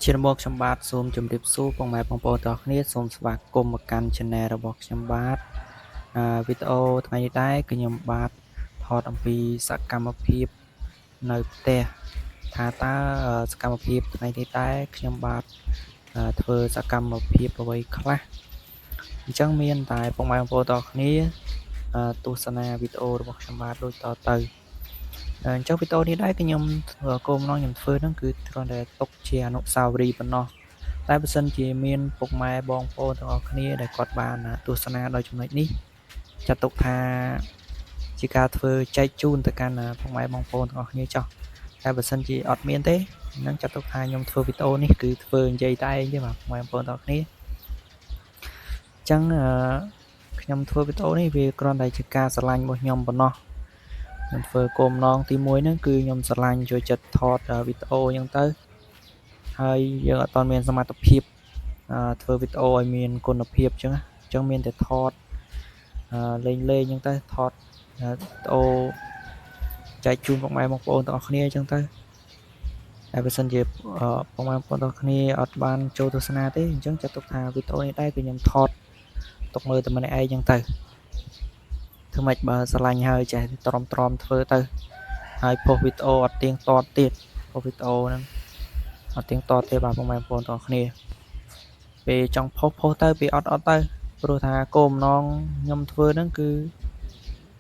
ជារបបខ្ញុំបាទសូមជម្រាបសួរពុកម៉ែបងប្អូនទាំងអស់គ្នាសូមស្វាគមន៍មកកាន់ Channel របស់ខ្ញុំបាទវីដេអូថ្ងៃនេះដែរគឺខ្ញុំបាទថតអំពីសកម្មភាពនៅផ្ទះថាតើសកម្មភាពថ្ងៃនេះដែរខ្ញុំបាទធ្វើសកម្មភាពអ្វីខ្លះអញ្ចឹងមានតែពុកម៉ែបងប្អូនទាំងអស់គ្នាទស្សនាវីដេអូរបស់ខ្ញុំបាទដូចតទៅអញ្ចឹងវីដេអូនេះដែរគឺខ្ញុំគោលបំណងខ្ញុំធ្វើហ្នឹងគឺគ្រាន់តែទុកជាអនុស្សាវរីយ៍ប៉ុណ្ណោះតែបើសិនជាមានពុកម៉ែបងប្អូនទាំងអស់គ្នាដែលគាត់បានទស្សនាដល់ចំណុចនេះចាត់ទុកថាជាការធ្វើចែកជូនទៅកាន់ពុកម៉ែបងប្អូនទាំងអស់គ្នាចុះតែបើសិនជាអត់មានទេនឹងចាត់ទុកថាខ្ញុំធ្វើវីដេអូនេះគឺធ្វើនិយាយតែឯងទេបាទពុកម៉ែបងប្អូនទាំងអស់គ្នាអញ្ចឹងខ្ញុំធ្វើវីដេអូនេះវាគ្រាន់តែជាការស្រឡាញ់របស់ខ្ញុំប៉ុណ្ណោះខ្ញុំធ្វើគោលបំណងទី1ហ្នឹងគឺខ្ញុំស្រឡាញ់ចូលចិត្តថតវីដេអូអញ្ចឹងទៅហើយយើងអត់ទាន់មានសមត្ថភាពធ្វើវីដេអូឲ្យមានគុណភាពអញ្ចឹងមានតែថតលេងអញ្ចឹងទៅថតវីដេអូចែកជូនពុកម៉ែបងប្អូនទាំងអស់គ្នាអញ្ចឹងទៅតែបើសិនជាពុកម៉ែបងប្អូនទាំងអស់គ្នាអត់បានចូលទស្សនាទេអញ្ចឹងចាត់ទុកថាវីដេអូនេះដែរគឺខ្ញុំថតទុកមើលតែម្នាក់ឯងអញ្ចឹងទៅធ្វើម៉េចបើស្រឡាញ់ហើយចេះទ្រាំធ្វើទៅហើយផុសវីដេអូអត់ទៀងទាត់ទៀតផុសវីដេអូហ្នឹងអត់ទៀងទាត់ទេបាទពុកម៉ែបងប្អូនទាំងអស់គ្នាពេលចង់ផុសទៅពេលអត់ទៅព្រោះថាគោលបំណងខ្ញុំធ្វើហ្នឹងគឺ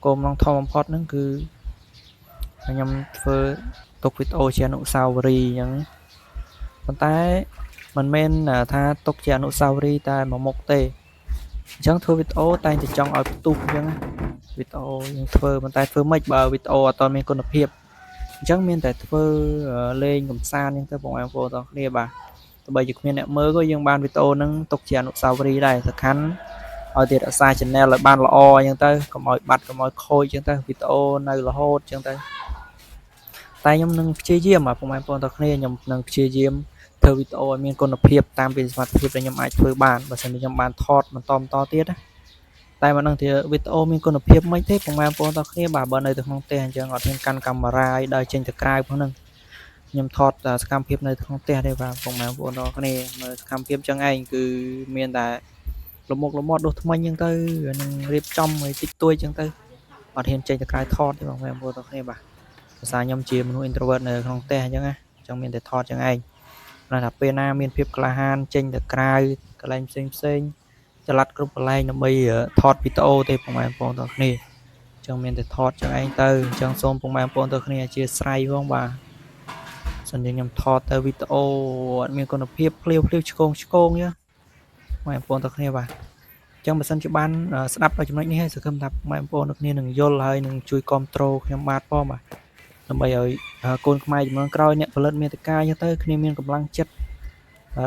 គោលបំណងធំបំផុតហ្នឹងគឺខ្ញុំធ្វើទុកវីដេអូជាអនុស្សាវរីយ៍អញ្ចឹងប៉ុន្តែមិនមែនថាទុកជាអនុស្សាវរីយ៍តែមួយមុខទេអញ្ចឹងធ្វើវីដេអូតែងតែចង់ឲ្យផ្ទុះអញ្ចឹងវីដេអូយើងធ្វើប៉ុន្តែធ្វើម៉េចបើវីដេអូអត់មានគុណភាពអញ្ចឹងមានតែធ្វើលេងកំសាន្តអញ្ចឹងទៅបងប្អូនទាំងគ្នាបាទទោះបីជាគ្មានអ្នកមើលក៏យើងបានវីដេអូហ្នឹងទុកជាអនុស្សាវរីយ៍ដែរសំខាន់ឲ្យទៀតរក្សា channel ឲ្យបានល្អអញ្ចឹងទៅកុំឲ្យបាត់កុំឲ្យខូចអញ្ចឹងទៅវីដេអូនៅរហូតអញ្ចឹងទៅតែខ្ញុំនឹងព្យាយាមបងប្អូនទាំងគ្នាខ្ញុំនឹងព្យាយាមធ្វើវីដេអូឲ្យមានគុណភាពតាមពីសមត្ថភាពដែលខ្ញុំអាចធ្វើបានបើសិនជាខ្ញុំបានថតបន្តទៀតណាតែមិនដឹងថាវីដេអូមានគុណភាពមិនទេបងប្អូនទាំងគ្នាបាទបើនៅទៅក្នុងផ្ទះអញ្ចឹងអត់មានកាន់កាមេរ៉ាឲ្យដើរចេញទៅក្រៅផងហ្នឹងខ្ញុំថតសកម្មភាពនៅក្នុងផ្ទះទេបាទបងប្អូនទាំងគ្នាមើលសកម្មភាពអញ្ចឹងឯងគឺមានតែលមុខលមាត់ដុសថ្មិញអញ្ចឹងទៅនឹងរៀបចំឲ្យតិចតួចអញ្ចឹងទៅអត់ហ៊ានចេញទៅក្រៅថតទេបងប្អូនទាំងគ្នាបាទភាសាខ្ញុំជាមនុស្ស introvert នៅក្នុងផ្ទះអញ្ចឹងណាអញ្ចឹងមានតែថតអញ្ចឹងឯងតែថាពេលណាមានភាពក្លាហានចេញទៅក្រៅកន្លែងផ្សេងចល័តគ្រប់កន្លែងដើម្បីថតវីដេអូទេបងប្អូនទាំងគ្នាអញ្ចឹងមានតែថតអញ្ចឹងឯងទៅអញ្ចឹងសូមបងប្អូនទាំងគ្នាអធិស្ឋានផងបាទសិនជាខ្ញុំថតទៅវីដេអូអត់មានគុណភាពភ្លាវឆ្កងយើបងប្អូនទាំងគ្នាបាទអញ្ចឹងបើសិនជាបានស្ដាប់ដល់ចំណុចនេះហើយសង្ឃឹមថាបងប្អូនទាំងគ្នានឹងយល់ហើយនឹងជួយគ្រប់គ្រងខ្ញុំបាទផងបាទដើម្បីឲ្យកូនខ្មែរចំនួនក្រោយអ្នកផលិតមាតិកាអញ្ចឹងទៅគ្នាមានកម្លាំងចិត្ត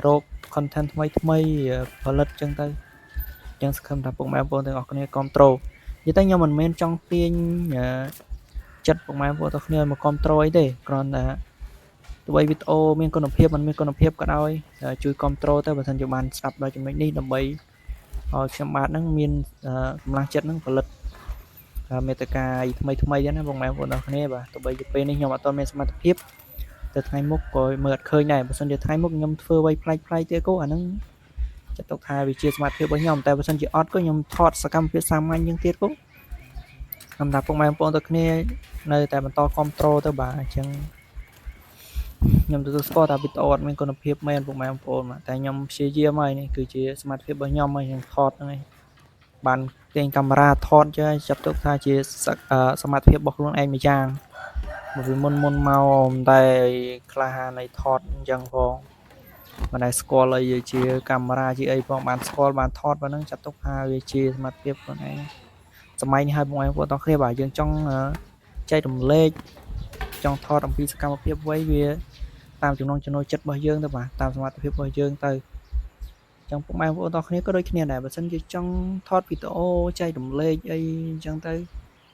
រក content ថ្មីផលិតអញ្ចឹងទៅអញ្ចឹងសង្ឃឹមថាពុកម៉ែបងប្អូនទាំងអស់គ្នាគ្រប់គ្រងនិយាយទៅខ្ញុំមិនមែនចង់ទាញចិត្តពុកម៉ែបងប្អូនទាំងគ្នាមកគ្រប់គ្រងអីទេគ្រាន់តែទោះបីវីដេអូមានគុណភាពមិនមានគុណភាពក៏ដោយជួយគ្រប់គ្រងទៅបើមិនជាបានស្ដាប់ដល់ចំណុចនេះដើម្បីឲ្យខ្ញុំបាទហ្នឹងមានកម្លាំងចិត្តហ្នឹងផលិតមេតិកាថ្មីទៀតណាបងប្អូនទាំងគ្នាបាទទោះបីជាពេលនេះខ្ញុំអត់ទាន់មានសមត្ថភាពតែថ្ងៃមុខក៏មើលអត់ឃើញដែរបើមិនជាថ្ងៃមុខខ្ញុំធ្វើអ្វីប្លែកទៀតក៏អាហ្នឹងចាត់ទុកថាវាជាសមត្ថភាពរបស់ខ្ញុំតែបើមិនជាអត់ក៏ខ្ញុំថតសកម្មភាពសាមញ្ញជាងទៀតក៏ខ្ញុំថាពុកម៉ែបងប្អូនទាំងគ្នានៅតែបន្តគ្រប់គ្រងទៅបាទអញ្ចឹងខ្ញុំទទួលស្គាល់ថាវីដេអូអត់មានគុណភាពមែនពុកម៉ែបងប្អូនតែខ្ញុំព្យាយាមហើយនេះគឺជាសមត្ថភាពរបស់ខ្ញុំហើយខ្ញុំថតហ្នឹងឯងបានទាញកាមេរ៉ាថតចាប់ទុកថាជាសមត្ថភាពរបស់ខ្លួនឯងមួយយ៉ាងពីមុនមកមិនតែក្លាហាននៃថតអញ្ចឹងផងមិនដែលស្គាល់អីជាកាមេរ៉ាជាអីផងបានស្គាល់បានថតប៉ុណ្ណឹងចាត់ទុកថាវាជាសមត្ថភាពខ្លួនឯងសម័យនេះហើយបងប្អូនទាំងគ្នាបាទយើងចង់ចែករំលែកចង់ថតអំពីសកម្មភាពអ្វីវាតាមចំណង់ចំណូលចិត្តរបស់យើងទៅបាទតាមសមត្ថភាពរបស់យើងទៅចឹងពុកម៉ែបងប្អូនទាំងគ្នាក៏ដូចគ្នាដែរបើមិនជាចង់ថតវីដេអូចែករំលែកអីអញ្ចឹងទៅ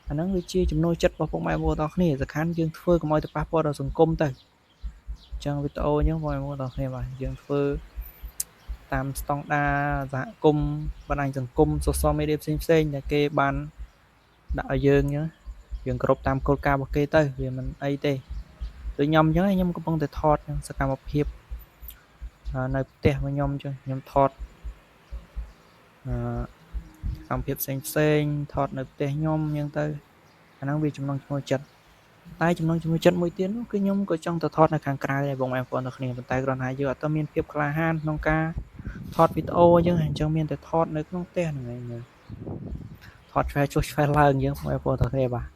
អាហ្នឹងវាជាចំណូលចិត្តរបស់ពុកម៉ែបងប្អូនទាំងគ្នាសំខាន់យើងធ្វើកុំឲ្យទៅប៉ះពាល់ដល់សង្គមទៅអញ្ចឹងវីដេអូអញ្ចឹងបងប្អូនទាំងគ្នាបាទយើងធ្វើតាមស្តង់ដារសហគមន៍បណ្ដាញសង្គម social media ផ្សេងដែលគេបានដាក់ឲ្យយើងអញ្ចឹងយើងគ្រប់តាមគោលការណ៍របស់គេទៅវាមិនអីទេដូចខ្ញុំអញ្ចឹងខ្ញុំកំពុងតែថតសកម្មភាព នៅផ្ទះរបស់ខ្ញុំចឹងខ្ញុំថតកម្មភាពផ្សេងថតនៅផ្ទះខ្ញុំអញ្ចឹងទៅអាហ្នឹងវាចំណង់ចំណូលចិត្តតែចំណង់ចំណូលចិត្តមួយទៀតនោះគឺខ្ញុំក៏ចង់ទៅថតនៅខាងក្រៅដែរបងប្អូនទាំងគ្នាប៉ុន្តែគ្រាន់តែយើងអត់មានភាពក្លាហានក្នុងការថតវីដេអូអញ្ចឹងមានតែថតនៅក្នុងផ្ទះហ្នឹងឯងថតឆ្វែចុះឆ្វែឡើងអញ្ចឹងបងប្អូនទាំងគ្នាបាទ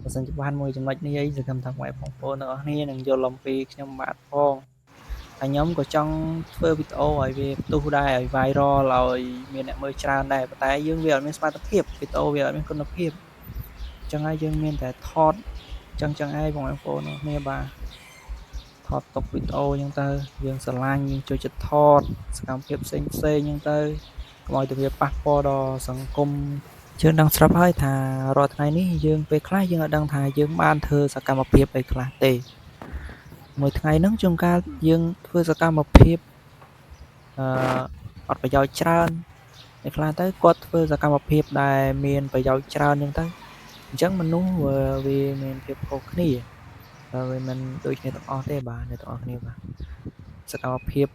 បើសិនជាបានមួយចំណុចនេះអីសង្ឃឹមថាបងប្អូនទាំងអស់គ្នានឹងយល់អំពីខ្ញុំបាទផងហើយខ្ញុំក៏ចង់ធ្វើវីដេអូឲ្យវាផ្ទុះដែរឲ្យ viral ឲ្យមានអ្នកមើលច្រើនដែរប៉ុន្តែយើងវាអត់មានសមត្ថភាពវីដេអូវាអត់មានគុណភាពអញ្ចឹងហើយយើងមានតែថតអញ្ចឹងឯងបងប្អូនទាំងគ្នាបាទថតទុកវីដេអូអញ្ចឹងទៅយើងស្រឡាញ់យើងចូលចិត្តថតសកម្មភាពផ្សេងអញ្ចឹងទៅកុំឲ្យទៅវាប៉ះពាល់ដល់សង្គមយើងដឹងស្រាប់ហើយថារាល់ថ្ងៃនេះយើងពេលខ្លះយើងអត់ដឹងថាយើងបានធ្វើសកម្មភាពអីខ្លះទេមួយថ្ងៃហ្នឹងជួនកាលយើងធ្វើសកម្មភាពអត់ប្រយោជន៍ច្រើនអ្នកខ្លះទៅគាត់ធ្វើសកម្មភាពដែលមានប្រយោជន៍ច្រើនអញ្ចឹងទៅអញ្ចឹងមនុស្សវាមានភាពខុសគ្នាវាមិនដូចគ្នាទាំងអស់ទេបាទអ្នកទាំងអស់គ្នាបាទសកម្មភាព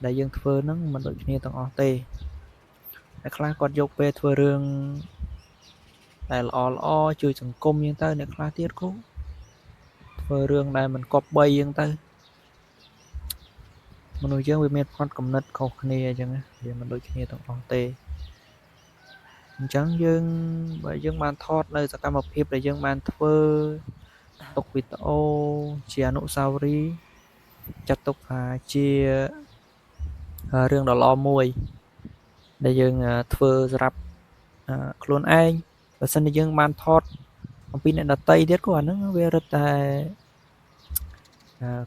ដែលយើងធ្វើហ្នឹងមិនដូចគ្នាទាំងអស់ទេអ្នកខ្លះគាត់យកពេលធ្វើរឿងដែលល្អជួយសង្គមអញ្ចឹងទៅអ្នកខ្លះទៀតក៏ធ្វើរឿងដែលមិនគប្បីអញ្ចឹងទៅមនុស្សយើងវាមានផ្នត់គំនិតខុសគ្នាអញ្ចឹងវាមិនដូចគ្នាទាំងអស់ទេអញ្ចឹងយើងបើយើងបានថតនៅសកម្មភាពដែលយើងបានធ្វើទុកវីដេអូជាអនុស្សាវរីយ៍ចាត់ទុកថាជារឿងដ៏ល្អមួយដែលយើងធ្វើសម្រាប់ខ្លួនឯងបើសិនជាយើងបានថតអំពីអ្នកដទៃទៀតក៏អាហ្នឹងវារឹតតែ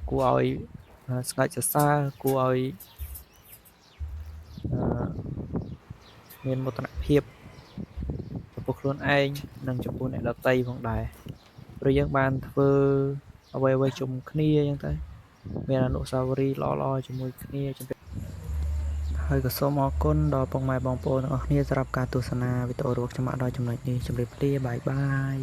គួរឲ្យស្ងើចសរសើរគួរឲ្យមានមោទនភាពចំពោះខ្លួនឯងនិងចំពោះអ្នកដទៃផងដែរព្រោះយើងបានធ្វើអ្វីជុំគ្នាអញ្ចឹងទៅមានអនុស្សាវរីយ៍ល្អៗជាមួយគ្នាហើយក៏សូមអរគុណដល់ពុកម៉ែបងប្អូនទាំងអស់គ្នាសម្រាប់ការទស្សនាវីដេអូរបស់ខ្ញុំមកដល់ចំណុចនេះជម្រាបលាបាយបាយ